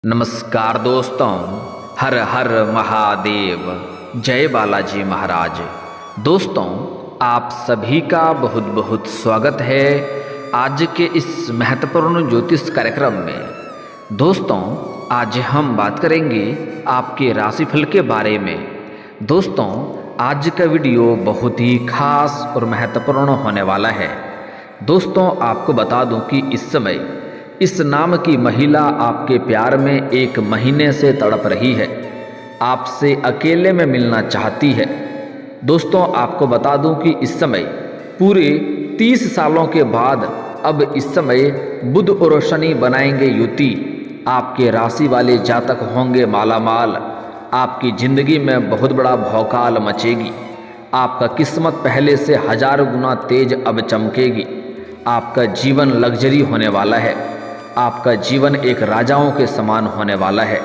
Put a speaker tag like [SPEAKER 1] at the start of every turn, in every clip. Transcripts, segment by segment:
[SPEAKER 1] नमस्कार दोस्तों, हर हर महादेव, जय बालाजी महाराज। दोस्तों, आप सभी का बहुत बहुत स्वागत है आज के इस महत्वपूर्ण ज्योतिष कार्यक्रम में। दोस्तों, आज हम बात करेंगे आपके राशिफल के बारे में। दोस्तों, आज का वीडियो बहुत ही खास और महत्वपूर्ण होने वाला है। दोस्तों, आपको बता दूं कि इस समय इस नाम की महिला आपके प्यार में 1 महीने से तड़प रही है, आपसे अकेले में मिलना चाहती है। दोस्तों, आपको बता दूं कि इस समय पूरे 30 सालों के बाद अब इस समय बुध और शनि बनाएंगे युति। आपके राशि वाले जातक होंगे मालामाल। आपकी जिंदगी में बहुत बड़ा भौकाल मचेगी। आपका किस्मत पहले से 1000 गुना तेज अब चमकेगी। आपका जीवन लग्जरी होने वाला है। आपका जीवन एक राजाओं के समान होने वाला है।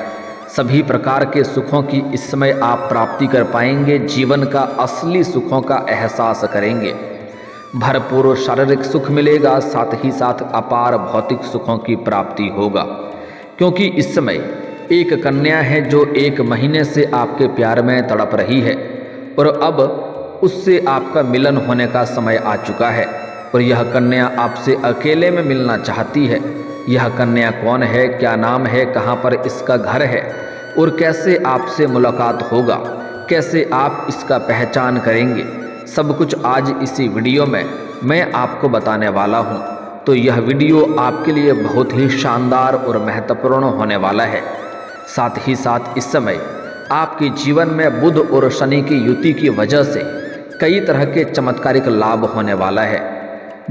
[SPEAKER 1] सभी प्रकार के सुखों की इस समय आप प्राप्ति कर पाएंगे। जीवन का असली सुखों का एहसास करेंगे। भरपूर शारीरिक सुख मिलेगा, साथ ही साथ अपार भौतिक सुखों की प्राप्ति होगा। क्योंकि इस समय एक कन्या है जो 1 महीने से आपके प्यार में तड़प रही है और अब उससे आपका मिलन होने का समय आ चुका है और यह कन्या आपसे अकेले में मिलना चाहती है। यह कन्या कौन है, क्या नाम है, कहाँ पर इसका घर है और कैसे आपसे मुलाकात होगा, कैसे आप इसका पहचान करेंगे, सब कुछ आज इसी वीडियो में मैं आपको बताने वाला हूँ। तो यह वीडियो आपके लिए बहुत ही शानदार और महत्वपूर्ण होने वाला है। साथ ही साथ इस समय आपके जीवन में बुध और शनि की युति की वजह से कई तरह के चमत्कारिक लाभ होने वाला है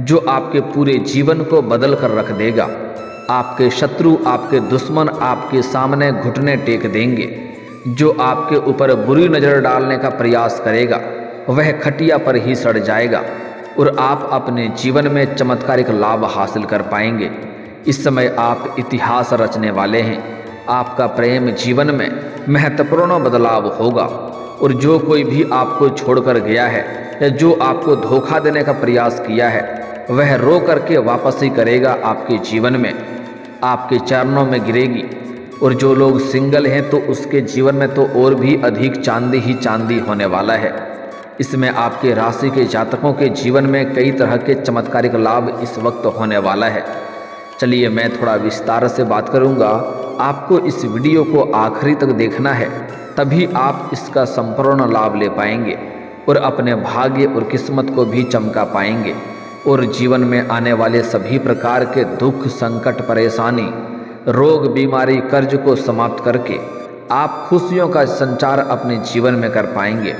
[SPEAKER 1] जो आपके पूरे जीवन को बदल कर रख देगा। आपके शत्रु, आपके दुश्मन आपके सामने घुटने टेक देंगे। जो आपके ऊपर बुरी नज़र डालने का प्रयास करेगा वह खटिया पर ही सड़ जाएगा और आप अपने जीवन में चमत्कारिक लाभ हासिल कर पाएंगे। इस समय आप इतिहास रचने वाले हैं। आपका प्रेम जीवन में महत्वपूर्ण बदलाव होगा और जो कोई भी आपको छोड़कर गया है या जो आपको धोखा देने का प्रयास किया है वह रो करके वापस ही करेगा। आपके जीवन में आपके चरणों में गिरेगी और जो लोग सिंगल हैं तो उसके जीवन में तो और भी अधिक चांदी ही चांदी होने वाला है। इसमें आपके राशि के जातकों के जीवन में कई तरह के चमत्कारिक लाभ इस वक्त होने वाला है। चलिए मैं थोड़ा विस्तार से बात करूंगा। आपको इस वीडियो को आखिरी तक देखना है, तभी आप इसका संपूर्ण लाभ ले पाएंगे और अपने भाग्य और किस्मत को भी चमका पाएंगे और जीवन में आने वाले सभी प्रकार के दुख, संकट, परेशानी, रोग, बीमारी, कर्ज को समाप्त करके आप खुशियों का संचार अपने जीवन में कर पाएंगे।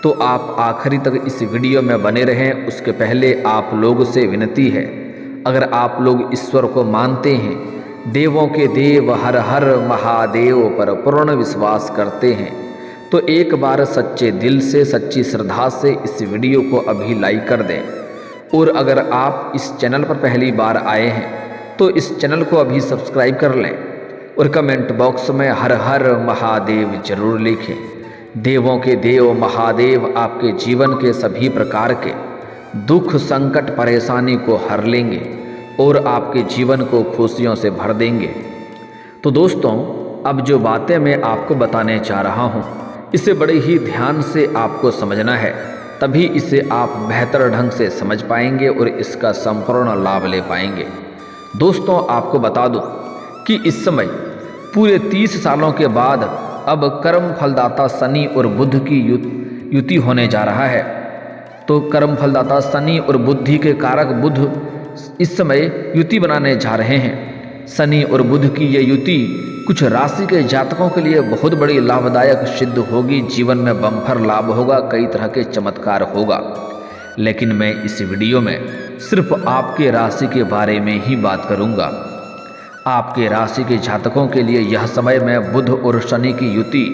[SPEAKER 1] तो आप आखिरी तक इस वीडियो में बने रहें। उसके पहले आप लोगों से विनती है, अगर आप लोग ईश्वर को मानते हैं, देवों के देव हर हर महादेव पर पूर्ण विश्वास करते हैं, तो एक बार सच्चे दिल से, सच्ची श्रद्धा से इस वीडियो को अभी लाइक कर दें। और अगर आप इस चैनल पर पहली बार आए हैं तो इस चैनल को अभी सब्सक्राइब कर लें और कमेंट बॉक्स में हर हर महादेव जरूर लिखें। देवों के देव महादेव आपके जीवन के सभी प्रकार के दुख, संकट, परेशानी को हर लेंगे और आपके जीवन को खुशियों से भर देंगे। तो दोस्तों, अब जो बातें मैं आपको बताने जा रहा हूँ इसे बड़े ही ध्यान से आपको समझना है, तभी इसे आप बेहतर ढंग से समझ पाएंगे और इसका संपूर्ण लाभ ले पाएंगे। दोस्तों, आपको बता दूं कि इस समय पूरे 30 सालों के बाद अब कर्म फलदाता शनि और बुध की युति होने जा रहा है। तो कर्म फलदाता शनि और बुद्धि के कारक बुध इस समय युति बनाने जा रहे हैं। शनि और बुध की ये युति कुछ राशि के जातकों के लिए बहुत बड़ी लाभदायक सिद्ध होगी। जीवन में बम्पर लाभ होगा, कई तरह के चमत्कार होगा। लेकिन मैं इस वीडियो में सिर्फ आपके राशि के बारे में ही बात करूंगा। आपके राशि के जातकों के लिए यह समय में बुध और शनि की युति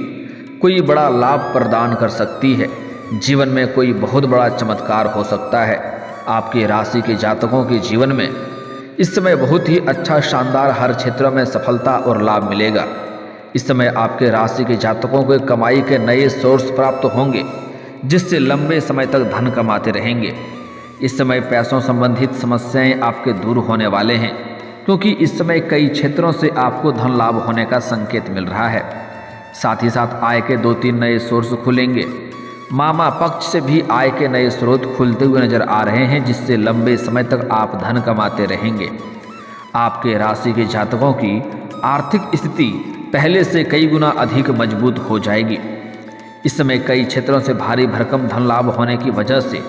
[SPEAKER 1] कोई बड़ा लाभ प्रदान कर सकती है। जीवन में कोई बहुत बड़ा चमत्कार हो सकता है। आपके राशि के जातकों के जीवन में इस समय बहुत ही अच्छा, शानदार, हर क्षेत्र में सफलता और लाभ मिलेगा। इस समय आपके राशि के जातकों को कमाई के नए सोर्स प्राप्त होंगे जिससे लंबे समय तक धन कमाते रहेंगे। इस समय पैसों संबंधित समस्याएं आपके दूर होने वाले हैं। क्योंकि इस समय कई क्षेत्रों से आपको धन लाभ होने का संकेत मिल रहा है। साथ ही साथ आय के 2-3 नए सोर्स खुलेंगे। मामा पक्ष से भी आय के नए स्रोत खुलते हुए नजर आ रहे हैं, जिससे लंबे समय तक आप धन कमाते रहेंगे। आपके राशि के जातकों की आर्थिक स्थिति पहले से कई गुना अधिक मजबूत हो जाएगी। इस समय कई क्षेत्रों से भारी भरकम धन लाभ होने की वजह से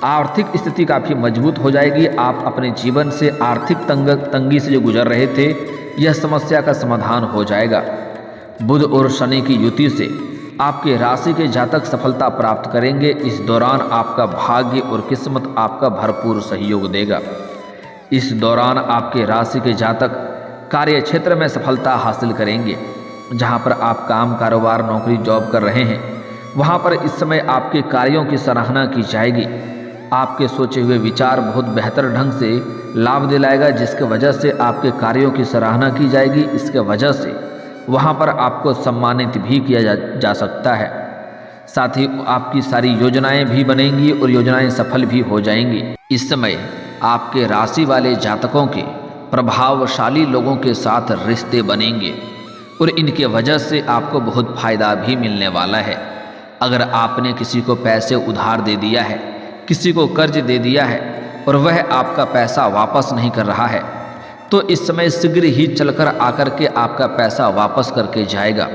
[SPEAKER 1] आर्थिक स्थिति काफ़ी मजबूत हो जाएगी। आप अपने जीवन से आर्थिक तंगी से जो गुजर रहे थे, यह समस्या का समाधान हो जाएगा। बुध और शनि की युति से आपके राशि के जातक सफलता प्राप्त करेंगे। इस दौरान आपका भाग्य और किस्मत आपका भरपूर सहयोग देगा। इस दौरान आपके राशि के जातक कार्य क्षेत्र में सफलता हासिल करेंगे। जहां पर आप काम, कारोबार, नौकरी, जॉब कर रहे हैं, वहां पर इस समय आपके कार्यों की सराहना की जाएगी। आपके सोचे हुए विचार बहुत बेहतर ढंग से लाभ दिलाएगा, जिसके वजह से आपके कार्यों की सराहना की जाएगी। इसके वजह से वहाँ पर आपको सम्मानित भी किया जा सकता है। साथ ही आपकी सारी योजनाएं भी बनेंगी और योजनाएं सफल भी हो जाएंगी। इस समय आपके राशि वाले जातकों के प्रभावशाली लोगों के साथ रिश्ते बनेंगे और इनके वजह से आपको बहुत फायदा भी मिलने वाला है। अगर आपने किसी को पैसे उधार दे दिया है, किसी को कर्ज दे दिया है और वह आपका पैसा वापस नहीं कर रहा है, तो इस समय शीघ्र ही चलकर आकर के आपका पैसा वापस करके जाएगा।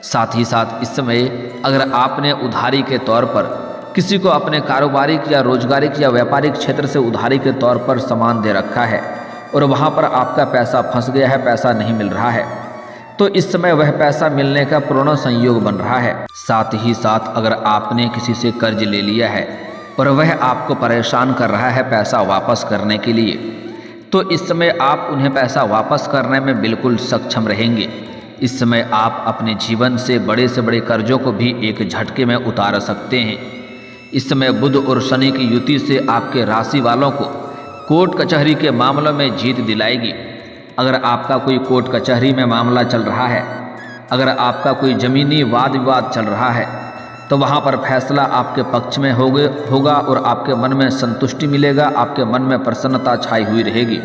[SPEAKER 1] साथ ही साथ इस समय अगर आपने उधारी के तौर पर किसी को अपने कारोबारिक या रोजगारिक या व्यापारिक क्षेत्र से उधारी के तौर पर सामान दे रखा है और वहाँ पर आपका पैसा फंस गया है, पैसा नहीं मिल रहा है, तो इस समय वह पैसा मिलने का पूर्ण संयोग बन रहा है। साथ ही साथ अगर आपने किसी से कर्ज ले लिया है और वह आपको परेशान कर रहा है पैसा वापस करने के लिए, तो इस समय आप उन्हें पैसा वापस करने में बिल्कुल सक्षम रहेंगे। इस समय आप अपने जीवन से बड़े कर्जों को भी एक झटके में उतार सकते हैं। इस समय बुध और शनि की युति से आपके राशि वालों को कोर्ट कचहरी के मामलों में जीत दिलाएगी। अगर आपका कोई कोर्ट कचहरी में मामला चल रहा है, अगर आपका कोई ज़मीनी वाद विवाद चल रहा है, तो वहाँ पर फैसला आपके पक्ष में होगा और आपके मन में संतुष्टि मिलेगा, आपके मन में प्रसन्नता छाई हुई रहेगी।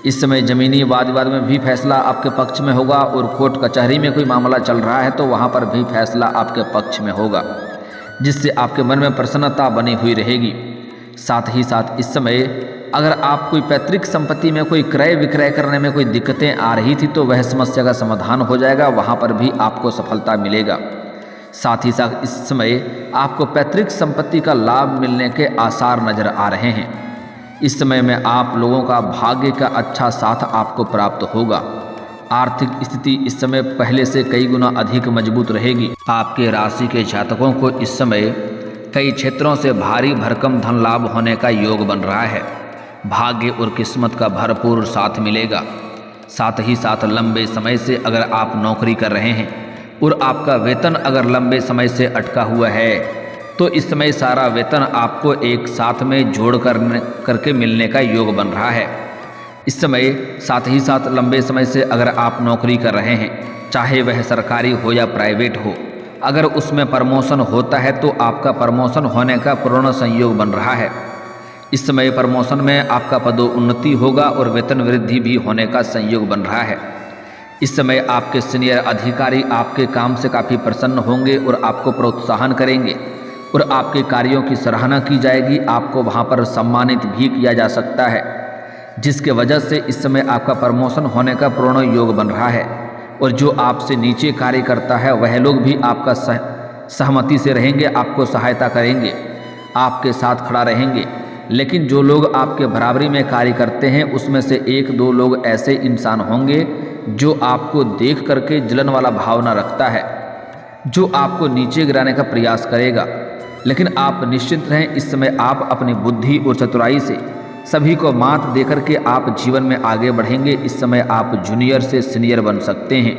[SPEAKER 1] इस समय ज़मीनी वाद विवाद में भी फैसला आपके पक्ष में होगा और कोर्ट कचहरी में कोई मामला चल रहा है तो वहाँ पर भी फैसला आपके पक्ष में होगा, जिससे आपके मन में प्रसन्नता बनी हुई रहेगी। साथ ही साथ इस समय अगर आप कोई पैतृक संपत्ति में कोई क्रय विक्रय करने में कोई दिक्कतें आ रही थी, तो वह समस्या का समाधान हो जाएगा, वहाँ पर भी आपको सफलता मिलेगा। साथ ही साथ इस समय आपको पैतृक संपत्ति का लाभ मिलने के आसार नजर आ रहे हैं। इस समय में आप लोगों का भाग्य का अच्छा साथ आपको प्राप्त होगा। आर्थिक स्थिति इस समय पहले से कई गुना अधिक मजबूत रहेगी। आपके राशि के जातकों को इस समय कई क्षेत्रों से भारी भरकम धन लाभ होने का योग बन रहा है। भाग्य और किस्मत का भरपूर साथ मिलेगा। साथ ही साथ लंबे समय से अगर आप नौकरी कर रहे हैं और आपका वेतन अगर लंबे समय से अटका हुआ है, तो इस समय सारा वेतन आपको एक साथ में जोड़ करके मिलने का योग बन रहा है। इस समय साथ ही साथ लंबे समय से अगर आप नौकरी कर रहे हैं, चाहे वह सरकारी हो या प्राइवेट हो, अगर उसमें प्रमोशन होता है तो आपका प्रमोशन होने का पूर्ण संयोग बन रहा है। इस समय प्रमोशन में आपका पदोन्नति होगा और वेतन वृद्धि भी होने का संयोग बन रहा है। इस समय आपके सीनियर अधिकारी आपके काम से काफ़ी प्रसन्न होंगे और आपको प्रोत्साहन करेंगे और आपके कार्यों की सराहना की जाएगी। आपको वहाँ पर सम्मानित भी किया जा सकता है, जिसके वजह से इस समय आपका प्रमोशन होने का पूर्ण योग बन रहा है। और जो आपसे नीचे कार्य करता है वह लोग भी आपका सहमति से रहेंगे, आपको सहायता करेंगे, आपके साथ खड़ा रहेंगे। लेकिन जो लोग आपके बराबरी में कार्य करते हैं, उसमें से 1-2 लोग ऐसे इंसान होंगे जो आपको देख करके जलन वाला भावना रखता है, जो आपको नीचे गिराने का प्रयास करेगा। लेकिन आप निश्चिंत रहें, इस समय आप अपनी बुद्धि और चतुराई से सभी को मात देकर के आप जीवन में आगे बढ़ेंगे। इस समय आप जूनियर से सीनियर बन सकते हैं।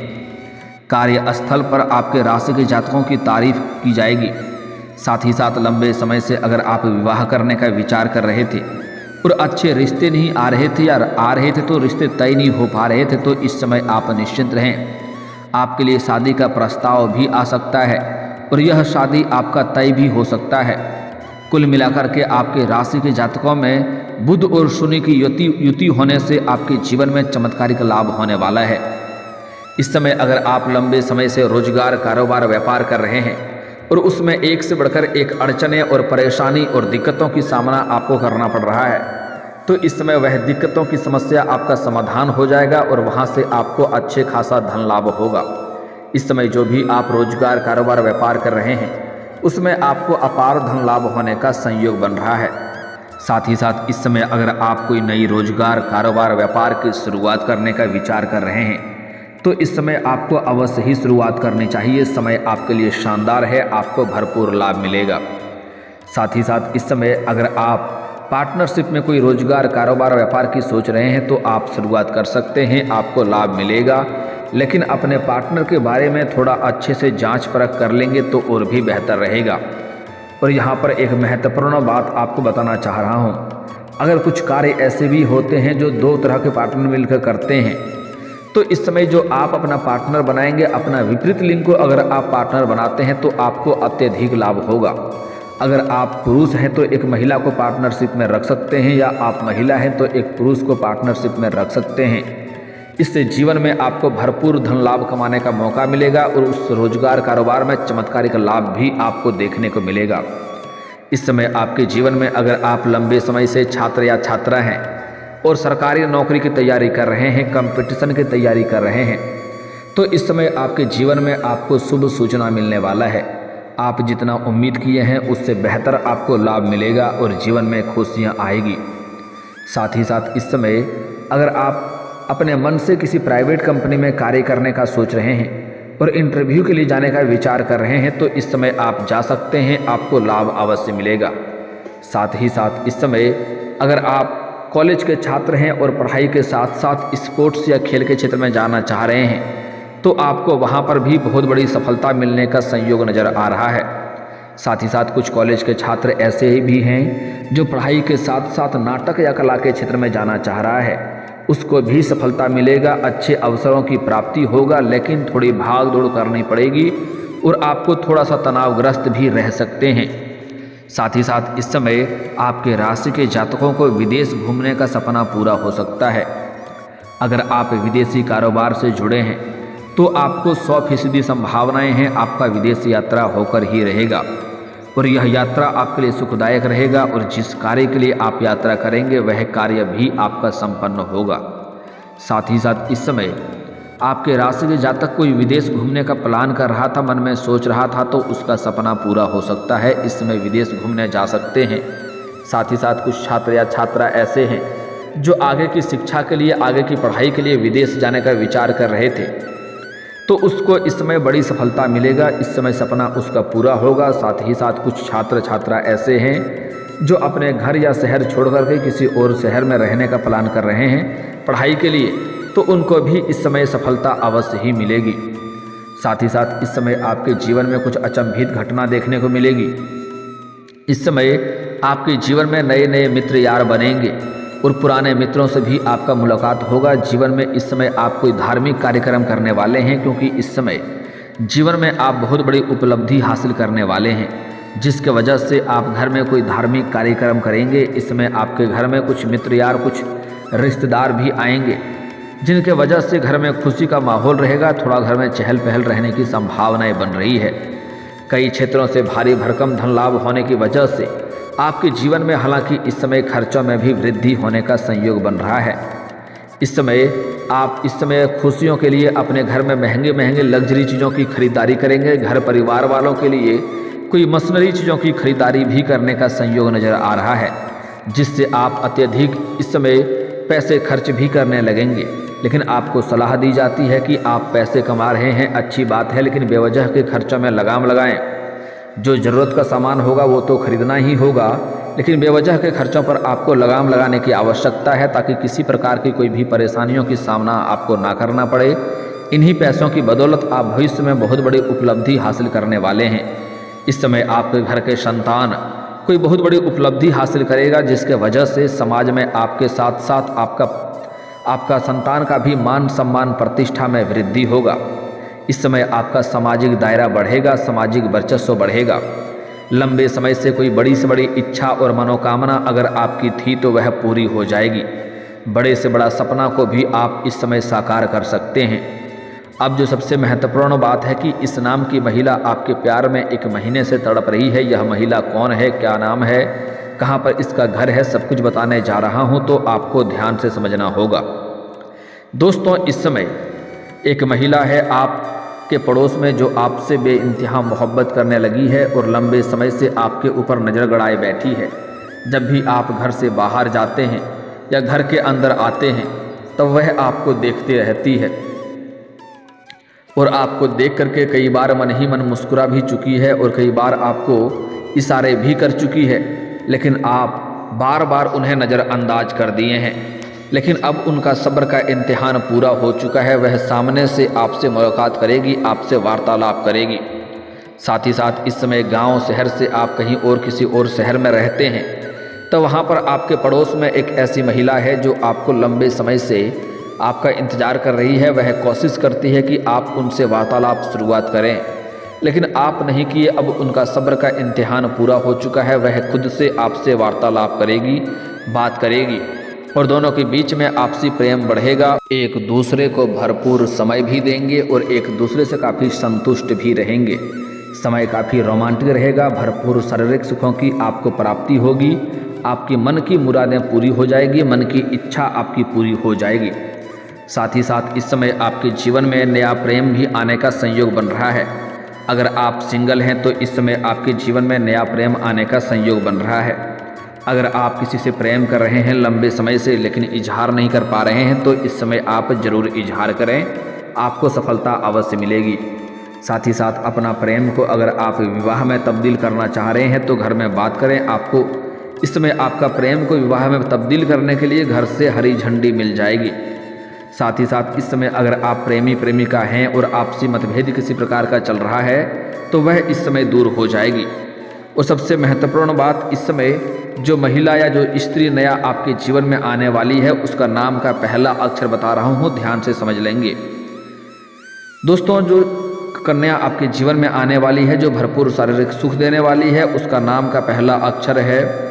[SPEAKER 1] कार्यस्थल पर आपके राशि के जातकों की तारीफ की जाएगी। साथ ही साथ लंबे समय से अगर आप विवाह करने का विचार कर रहे थे और अच्छे रिश्ते नहीं आ रहे थे या आ रहे थे तो रिश्ते तय नहीं हो पा रहे थे, तो इस समय आप निश्चिंत रहें, आपके लिए शादी का प्रस्ताव भी आ सकता है और यह शादी आपका तय भी हो सकता है। कुल मिलाकर के आपके राशि के जातकों में बुध और शनि की युति होने से आपके जीवन में चमत्कारिक लाभ होने वाला है। इस समय अगर आप लंबे समय से रोजगार, कारोबार, व्यापार कर रहे हैं और उसमें एक से बढ़कर एक अड़चने और परेशानी और दिक्कतों की सामना आपको करना पड़ रहा है, तो इस समय वह दिक्कतों की समस्या आपका समाधान हो जाएगा और वहां से आपको अच्छे खासा धन लाभ होगा। इस समय जो भी आप रोजगार, कारोबार, व्यापार कर रहे हैं उसमें आपको अपार धन लाभ होने का संयोग बन रहा है। साथ ही साथ इस समय अगर आप कोई नई रोजगार, कारोबार, व्यापार की शुरुआत करने का विचार कर रहे हैं तो इस समय आपको अवश्य ही शुरुआत करनी चाहिए। समय आपके लिए शानदार है, आपको भरपूर लाभ मिलेगा। साथ ही साथ इस समय अगर आप पार्टनरशिप में कोई रोजगार, कारोबार, व्यापार की सोच रहे हैं तो आप शुरुआत कर सकते हैं, आपको लाभ मिलेगा। लेकिन अपने पार्टनर के बारे में थोड़ा अच्छे से जांच परख कर लेंगे तो और भी बेहतर रहेगा। और यहाँ पर एक महत्वपूर्ण बात आपको बताना चाह रहा हूँ, अगर कुछ कार्य ऐसे भी होते हैं जो दो तरह के पार्टनर मिलकर करते हैं, तो इस समय जो आप अपना पार्टनर बनाएंगे, अपना विपरीत लिंग को अगर आप पार्टनर बनाते हैं तो आपको अत्यधिक लाभ होगा। अगर आप पुरुष हैं तो एक महिला को पार्टनरशिप में रख सकते हैं, या आप महिला हैं तो एक पुरुष को पार्टनरशिप में रख सकते हैं। इससे जीवन में आपको भरपूर धन लाभ कमाने का मौका मिलेगा और उस रोजगार, कारोबार में चमत्कारिक लाभ भी आपको देखने को मिलेगा। इस समय आपके जीवन में अगर आप लंबे समय से छात्र या छात्रा हैं और सरकारी नौकरी की तैयारी कर रहे हैं, कंपटीशन की तैयारी कर रहे हैं, तो इस समय आपके जीवन में आपको शुभ सूचना मिलने वाला है। आप जितना उम्मीद किए हैं उससे बेहतर आपको लाभ मिलेगा और जीवन में खुशियाँ आएगी। साथ ही साथ इस समय अगर आप अपने मन से किसी प्राइवेट कंपनी में कार्य करने का सोच रहे हैं और इंटरव्यू के लिए जाने का विचार कर रहे हैं तो इस समय आप जा सकते हैं, आपको लाभ अवश्य मिलेगा। साथ ही साथ इस समय अगर आप कॉलेज के छात्र हैं और पढ़ाई के साथ साथ स्पोर्ट्स या खेल के क्षेत्र में जाना चाह रहे हैं तो आपको वहां पर भी बहुत बड़ी सफलता मिलने का संयोग नज़र आ रहा है। साथ ही साथ कुछ कॉलेज के छात्र ऐसे भी हैं जो पढ़ाई के साथ साथ नाटक या कला के क्षेत्र में जाना चाह रहा है, उसको भी सफलता मिलेगा, अच्छे अवसरों की प्राप्ति होगा, लेकिन थोड़ी भाग दौड़ करनी पड़ेगी और आपको थोड़ा सा तनावग्रस्त भी रह सकते हैं। साथ ही साथ इस समय आपके राशि के जातकों को विदेश घूमने का सपना पूरा हो सकता है। अगर आप विदेशी कारोबार से जुड़े हैं तो आपको 100% संभावनाएं हैं आपका विदेश यात्रा होकर ही रहेगा और यह यात्रा आपके लिए सुखदायक रहेगा और जिस कार्य के लिए आप यात्रा करेंगे वह कार्य भी आपका संपन्न होगा। साथ ही साथ इस समय आपके राशि के जातक कोई विदेश घूमने का प्लान कर रहा था, मन में सोच रहा था, तो उसका सपना पूरा हो सकता है। इस समय विदेश घूमने जा सकते हैं। साथ ही साथ कुछ छात्र या छात्रा ऐसे हैं जो आगे की शिक्षा के लिए, आगे की पढ़ाई के लिए विदेश जाने का विचार कर रहे थे, तो उसको इस समय बड़ी सफलता मिलेगा। इस समय सपना उसका पूरा होगा। साथ ही साथ कुछ छात्र छात्रा ऐसे हैं जो अपने घर या शहर छोड़ करके किसी और शहर में रहने का प्लान कर रहे हैं पढ़ाई के लिए, तो उनको भी इस समय सफलता अवश्य ही मिलेगी। साथ ही साथ इस समय आपके जीवन में कुछ अचंभित घटना देखने को मिलेगी। इस समय आपके जीवन में नए नए मित्र यार बनेंगे और पुराने मित्रों से भी आपका मुलाकात होगा। जीवन में इस समय आप कोई धार्मिक कार्यक्रम करने वाले हैं, क्योंकि इस समय जीवन में आप बहुत बड़ी उपलब्धि हासिल करने वाले हैं, जिसके वजह से आप घर में कोई धार्मिक कार्यक्रम करेंगे। इस समय आपके घर में कुछ मित्र यार, कुछ रिश्तेदार भी आएंगे, जिनके वजह से घर में खुशी का माहौल रहेगा। थोड़ा घर में चहल पहल रहने की संभावनाएं बन रही है। कई क्षेत्रों से भारी भरकम धन लाभ होने की वजह से आपके जीवन में हालांकि इस समय खर्चों में भी वृद्धि होने का संयोग बन रहा है। इस समय खुशियों के लिए अपने घर में महंगे महंगे लग्जरी चीज़ों की खरीदारी करेंगे। घर परिवार वालों के लिए कोई मशीनरी चीज़ों की खरीदारी भी करने का संयोग नज़र आ रहा है, जिससे आप अत्यधिक इस समय पैसे खर्च भी करने लगेंगे। लेकिन आपको सलाह दी जाती है कि आप पैसे कमा रहे हैं, अच्छी बात है, लेकिन बेवजह के खर्चों में लगाम लगाएं। जो ज़रूरत का सामान होगा वो तो खरीदना ही होगा, लेकिन बेवजह के खर्चों पर आपको लगाम लगाने की आवश्यकता है, ताकि किसी प्रकार की कोई भी परेशानियों की सामना आपको ना करना पड़े। इन्हीं पैसों की बदौलत आप भविष्य में बहुत बड़ी उपलब्धि हासिल करने वाले हैं। इस समय आपके घर के संतान कोई बहुत बड़ी उपलब्धि हासिल करेगा, जिसके वजह से समाज में आपके साथ साथ आपका संतान का भी मान सम्मान प्रतिष्ठा में वृद्धि होगा। इस समय आपका सामाजिक दायरा बढ़ेगा, सामाजिक वर्चस्व बढ़ेगा। लंबे समय से कोई बड़ी से बड़ी इच्छा और मनोकामना अगर आपकी थी तो वह पूरी हो जाएगी। बड़े से बड़ा सपना को भी आप इस समय साकार कर सकते हैं। अब जो सबसे महत्वपूर्ण बात है कि इस नाम की महिला आपके प्यार में 1 महीने से तड़प रही है। यह महिला कौन है, क्या नाम है, कहाँ पर इसका घर है, सब कुछ बताने जा रहा हूँ, तो आपको ध्यान से समझना होगा। दोस्तों, इस समय एक महिला है आपके पड़ोस में जो आपसे बेइंतहा मोहब्बत करने लगी है और लंबे समय से आपके ऊपर नज़र गड़ाए बैठी है। जब भी आप घर से बाहर जाते हैं या घर के अंदर आते हैं तब वह आपको देखती रहती है और आपको देख करके कई बार मन ही मन मुस्कुरा भी चुकी है और कई बार आपको इशारे भी कर चुकी है, लेकिन आप बार बार उन्हें नज़रअंदाज कर दिए हैं। लेकिन अब उनका सब्र का इम्तिहान पूरा हो चुका है। वह सामने से आपसे मुलाकात करेगी, आपसे वार्तालाप करेगी। साथ ही साथ इस समय गांव शहर से आप कहीं और किसी और शहर में रहते हैं तो वहां पर आपके पड़ोस में एक ऐसी महिला है जो आपको लंबे समय से आपका इंतज़ार कर रही है। वह कोशिश करती है कि आप उनसे वार्तालाप शुरुआत करें, लेकिन आप नहीं किए। अब उनका सब्र का इम्तिहान पूरा हो चुका है। वह खुद से आपसे वार्तालाप करेगी, बात करेगी और दोनों के बीच में आपसी प्रेम बढ़ेगा। एक दूसरे को भरपूर समय भी देंगे और एक दूसरे से काफ़ी संतुष्ट भी रहेंगे। समय काफ़ी रोमांटिक रहेगा। भरपूर शारीरिक सुखों की आपको प्राप्ति होगी। आपकी मन की मुरादें पूरी हो जाएगी, मन की इच्छा आपकी पूरी हो जाएगी। साथ ही साथ इस समय आपके जीवन में नया प्रेम भी आने का संयोग बन रहा है। अगर आप सिंगल हैं तो इस समय आपके जीवन में नया प्रेम आने का संयोग बन रहा है। अगर आप किसी से प्रेम कर रहे हैं लंबे समय से लेकिन इजहार नहीं कर पा रहे हैं तो इस समय आप ज़रूर इजहार करें, आपको सफलता अवश्य मिलेगी। साथ ही साथ अपना प्रेम को अगर आप विवाह में तब्दील करना चाह रहे हैं तो घर में बात करें। आपको इस समय आपका प्रेम को विवाह में तब्दील करने के लिए घर से हरी झंडी मिल जाएगी। साथ ही साथ इस समय अगर आप प्रेमी प्रेमिका हैं और आपसी मतभेद किसी प्रकार का चल रहा है तो वह इस समय दूर हो जाएगी। और सबसे महत्वपूर्ण बात, इस समय जो महिला या जो स्त्री नया आपके जीवन में आने वाली है उसका नाम का पहला अक्षर बता रहा हूँ, ध्यान से समझ लेंगे। दोस्तों, जो कन्या आपके जीवन में आने वाली है, जो भरपूर शारीरिक सुख देने वाली है, उसका नाम का पहला अक्षर है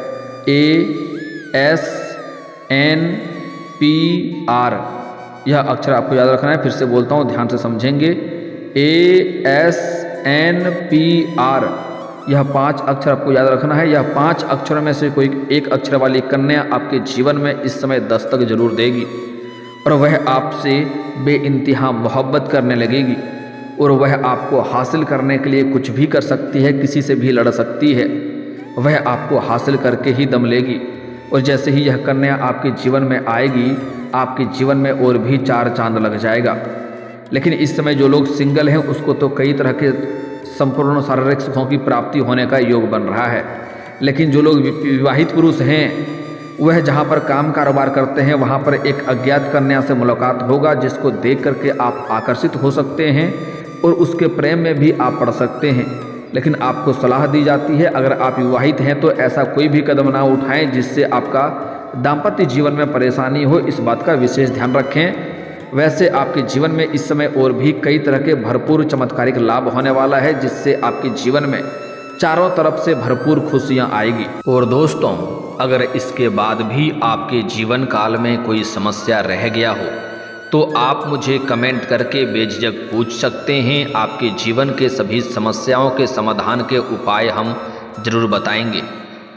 [SPEAKER 1] ASNPR। यह अक्षर आपको याद रखना है। फिर से बोलता हूँ, ध्यान से समझेंगे। ASNPR, यह 5 अक्षर आपको याद रखना है। यह 5 अक्षरों में से कोई एक अक्षर वाली कन्या आपके जीवन में इस समय दस्तक जरूर देगी और वह आपसे बेइंतहा मोहब्बत करने लगेगी और वह आपको हासिल करने के लिए कुछ भी कर सकती है, किसी से भी लड़ सकती है। वह आपको हासिल करके ही दम लेगी और जैसे ही यह कन्या आपके जीवन में आएगी आपके जीवन में और भी 4 चांद लग जाएगा। लेकिन इस समय जो लोग सिंगल हैं उसको तो कई तरह के संपूर्ण शारीरिक सुखों की प्राप्ति होने का योग बन रहा है। लेकिन जो लोग विवाहित पुरुष हैं वह जहाँ पर काम कारोबार करते हैं वहाँ पर एक अज्ञात कन्या से मुलाकात होगा जिसको देख करके आप आकर्षित हो सकते हैं और उसके प्रेम में भी आप पड़ सकते हैं। लेकिन आपको सलाह दी जाती है अगर आप विवाहित हैं तो ऐसा कोई भी कदम ना उठाएं जिससे आपका दाम्पत्य जीवन में परेशानी हो। इस बात का विशेष ध्यान रखें। वैसे आपके जीवन में इस समय और भी कई तरह के भरपूर चमत्कारिक लाभ होने वाला है जिससे आपके जीवन में चारों तरफ से भरपूर खुशियां आएगी। और दोस्तों, अगर इसके बाद भी आपके जीवन काल में कोई समस्या रह गया हो तो आप मुझे कमेंट करके बेझिझक पूछ सकते हैं। आपके जीवन के सभी समस्याओं के समाधान के उपाय हम जरूर बताएंगे।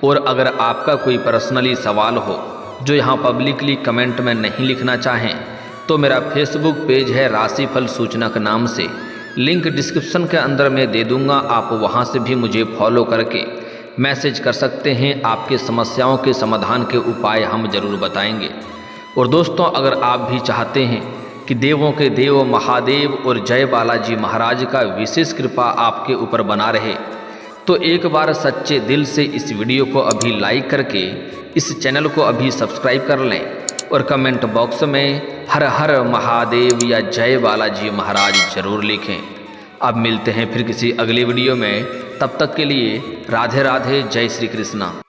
[SPEAKER 1] और अगर आपका कोई पर्सनली सवाल हो जो यहाँ पब्लिकली कमेंट में नहीं लिखना चाहें तो मेरा फेसबुक पेज है राशिफल सूचनक नाम से, लिंक डिस्क्रिप्शन के अंदर मैं दे दूंगा। आप वहां से भी मुझे फॉलो करके मैसेज कर सकते हैं। आपके समस्याओं के समाधान के उपाय हम जरूर बताएंगे। और दोस्तों, अगर आप भी चाहते हैं कि देवों के देव महादेव और जय बालाजी महाराज का विशेष कृपा आपके ऊपर बना रहे तो एक बार सच्चे दिल से इस वीडियो को अभी लाइक करके इस चैनल को अभी सब्सक्राइब कर लें और कमेंट बॉक्स में हर हर महादेव या जय बालाजी महाराज जरूर लिखें। अब मिलते हैं फिर किसी अगली वीडियो में, तब तक के लिए राधे राधे, जय श्री कृष्णा।